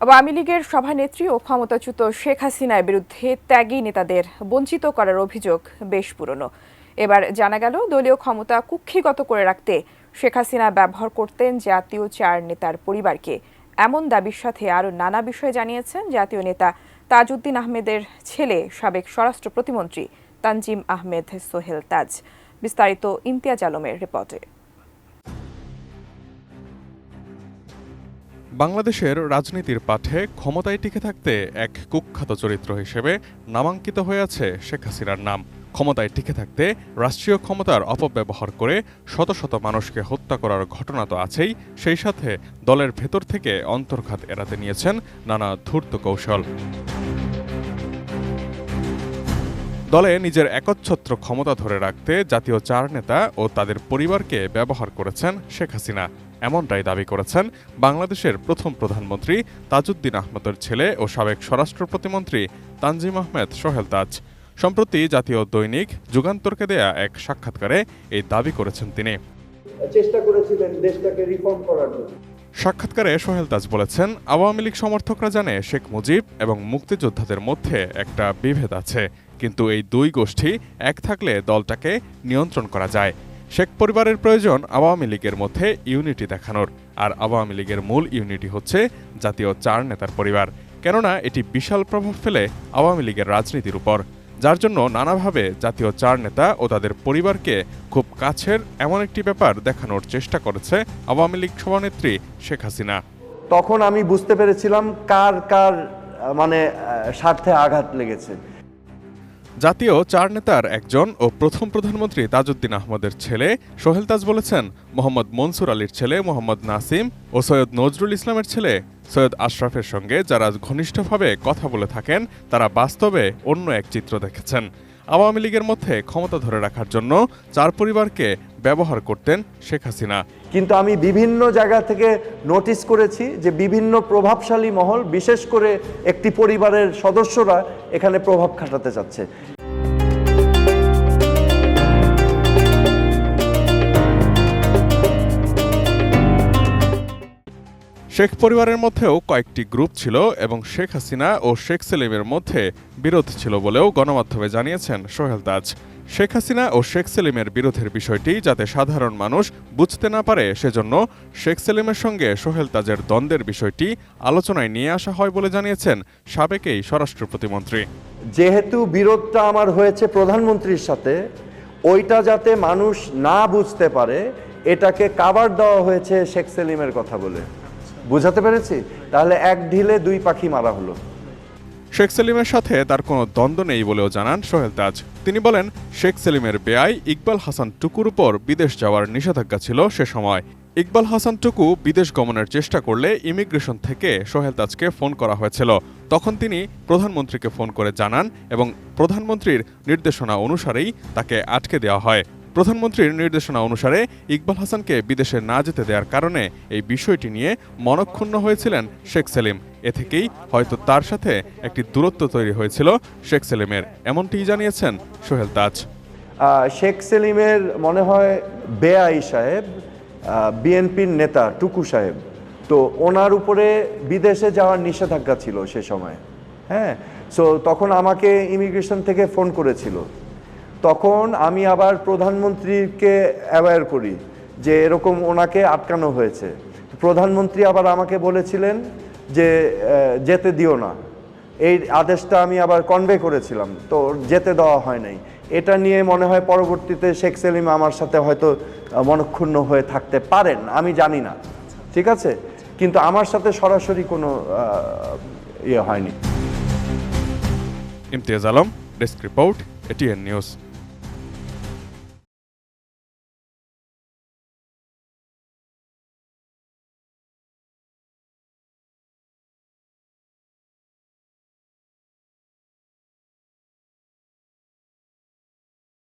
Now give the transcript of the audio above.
আওয়ামী লীগের সভানেত্রী ও ক্ষমতাচ্যুত শেখ হাসিনার বিরুদ্ধে ত্যাগী নেতাদের বঞ্চিত করার অভিযোগ বেশ পুরনো। এবার জানা গেল দলীয় ক্ষমতা কুক্ষিগত করে রাখতে শেখ হাসিনা ব্যবহার করতেন জাতীয় চার নেতার পরিবারকে। এমন দাবির সাথে আরও নানা বিষয় জানিয়েছেন জাতীয় নেতা তাজউদ্দিন আহমেদের ছেলে সাবেক স্বরাষ্ট্র প্রতিমন্ত্রী তানজিম আহমেদ সোহেল তাজ। বিস্তারিত ইমতিয়াজ আলমের রিপোর্টে। বাংলাদেশের রাজনীতির পাঠে ক্ষমতায় টিকে থাকতে এক কুখ্যাত চরিত্র হিসেবে নামাঙ্কিত হয়ে আছে শেখ হাসিনার নাম। ক্ষমতায় টিকে থাকতে রাষ্ট্রীয় ক্ষমতার অপব্যবহার করে শত শত মানুষকে হত্যা করার ঘটনা তো আছেই, সেই সাথে দলের ভেতর থেকে অন্তর্ঘাত এড়াতে নিয়েছেন নানা ধূর্ত কৌশল। দলে নিজের একচ্ছত্র ক্ষমতা ধরে রাখতে জাতীয় চার নেতা ও তাদের পরিবারকে ব্যবহার করেছেন শেখ হাসিনা, এমনটাই দাবি করেছেন বাংলাদেশের প্রথম প্রধানমন্ত্রী তাজউদ্দিন আহমেদের ছেলে ও সাবেক স্বরাষ্ট্র প্রতিমন্ত্রী তানজিম আহমেদ সোহেল তাজ। সম্প্রতি জাতীয় দৈনিক যুগান্তরকে দেয়া এক সাক্ষাৎকারে এই দাবি করেছেন তিনি। চেষ্টা করেছিলেন দেশটাকে রিফর্ম করার জন্য। সাক্ষাৎকারে সোহেল তাজ বলেছেন, আওয়ামী লীগ সমর্থকরা জানে শেখ মুজিব এবং মুক্তিযোদ্ধাদের মধ্যে একটা বিভেদ আছে, কিন্তু এই দুই গোষ্ঠী এক থাকলে দলটাকে নিয়ন্ত্রণ করা যায়। শেখ পরিবারের প্রয়োজন আওয়ামী লীগের মধ্যে ইউনিটি দেখানোর, আর আওয়ামী লীগের মূল ইউনিটি হচ্ছে জাতীয় চার নেতার পরিবার, কেননা এটি বিশাল প্রভাব ফেলে আওয়ামী লীগের রাজনীতির উপর, যার জন্য নানাভাবে জাতীয় চার নেতা ও তাদের পরিবারকে খুব কাছের এমন একটি ব্যাপার দেখানোর চেষ্টা করেছে আওয়ামী লীগ সভানেত্রী শেখ হাসিনা। তখন আমি বুঝতে পেরেছিলাম কার কার স্বার্থে আঘাত লেগেছে। জাতীয় চার নেতার একজন ও প্রথম প্রধানমন্ত্রী তাজউদ্দিন আহমদের ছেলে সোহেল তাজ বলেছেন, মোহাম্মদ মনসুর আলীর ছেলে মোহাম্মদ নাসিম ও সৈয়দ নজরুল ইসলামের ছেলে সৈয়দ আশরাফের সঙ্গে যারা ঘনিষ্ঠভাবে কথা বলে থাকেন তারা বাস্তবে অন্য এক চিত্র দেখেছেন। আওয়ামী লীগের মধ্যে ক্ষমতা ধরে রাখার জন্য চার পরিবারকে ব্যবহার করতেন শেখ হাসিনা। কিন্তু আমি বিভিন্ন জায়গা থেকে নোটিস করেছি যে বিভিন্ন প্রভাবশালী মহল, বিশেষ করে একটি পরিবারের সদস্যরা এখানে প্রভাব খাটাতে চাচ্ছে। শেখ পরিবারের মধ্যেও কয়েকটি গ্রুপ ছিল এবং শেখ হাসিনা ও শেখ সেলিমের মধ্যে বিরোধ ছিল বলেও গণমাধ্যমে জানিয়েছেন সোহেল তাজ। শেখ হাসিনা ও শেখ সেলিমের বিরোধের বিষয়টি যাতে সাধারণ মানুষ বুঝতে না পারে, সেজন্য শেখ সেলিমের সঙ্গে সোহেল তাজের দ্বন্দ্বের বিষয়টি আলোচনায় নিয়ে আসা হয় বলে জানিয়েছেন সাবেক এই স্বরাষ্ট্র প্রতিমন্ত্রী। যেহেতু বিরোধটা আমার হয়েছে প্রধানমন্ত্রীর সাথে, ওইটা যাতে মানুষ না বুঝতে পারে এটাকে কাভার দেওয়া হয়েছে শেখ সেলিমের কথা বলে। বুঝাতে পেরেছি? তাহলে এক ঢিলে দুই পাখি মারা হলো। শেখ সেলিমের সাথে তার কোনো দ্বন্দ্ব নেই বলেও জানান সোহেল তাজ। তিনি বলেন, শেখ সেলিমের বেয়াই ইকবাল হাসান টুকুর উপর বিদেশ যাওয়ার নিষেধাজ্ঞা ছিল সে সময়। ইকবাল হাসান টুকু বিদেশ গমনের চেষ্টা করলে ইমিগ্রেশন থেকে সোহেল তাজকে ফোন করা হয়েছিল। তখন তিনি প্রধানমন্ত্রীকে ফোন করে জানান এবং প্রধানমন্ত্রীর নির্দেশনা অনুসারেই তাকে আটকে দেওয়া হয়। প্রধানমন্ত্রীর নির্দেশনা অনুসারে ইকবাল হাসানকে বিদেশে না যেতে দেওয়ার কারণে এই বিষয়টি নিয়ে মনক্ষুণ্ণ হয়েছিলেন শেখ সেলিম। এ থেকেই হয়তো তার সাথে একটি দূরত্ব তৈরি হয়েছিল শেখ সেলিমের, এমনটিই জানিয়েছেন সোহেল তাজ। শেখ সেলিমের মনে হয় বেআই সাহেব, বিএনপির নেতা টুকু সাহেব, তো ওনার উপরে বিদেশে যাওয়ার নিষেধাজ্ঞা ছিল সে সময়। হ্যাঁ, সো তখন আমাকে ইমিগ্রেশন থেকে ফোন করেছিল। তখন আমি আবার প্রধানমন্ত্রীকে অ্যাওয়্যার করি যে এরকম ওনাকে আটকানো হয়েছে। প্রধানমন্ত্রী আবার আমাকে বলেছিলেন যে যেতে দিও না, এই আদেশটা আমি আবার কনভে করেছিলাম, তো যেতে দেওয়া হয় নাই। এটা নিয়ে মনে হয় পরবর্তীতে শেখ সেলিম আমার সাথে হয়তো মনক্ষুণ্ণ হয়ে থাকতে পারেন, আমি জানি না, ঠিক আছে, কিন্তু আমার সাথে সরাসরি কোনো ইয়ে হয়নি। Imtiaz Alam, desk report, ATN news.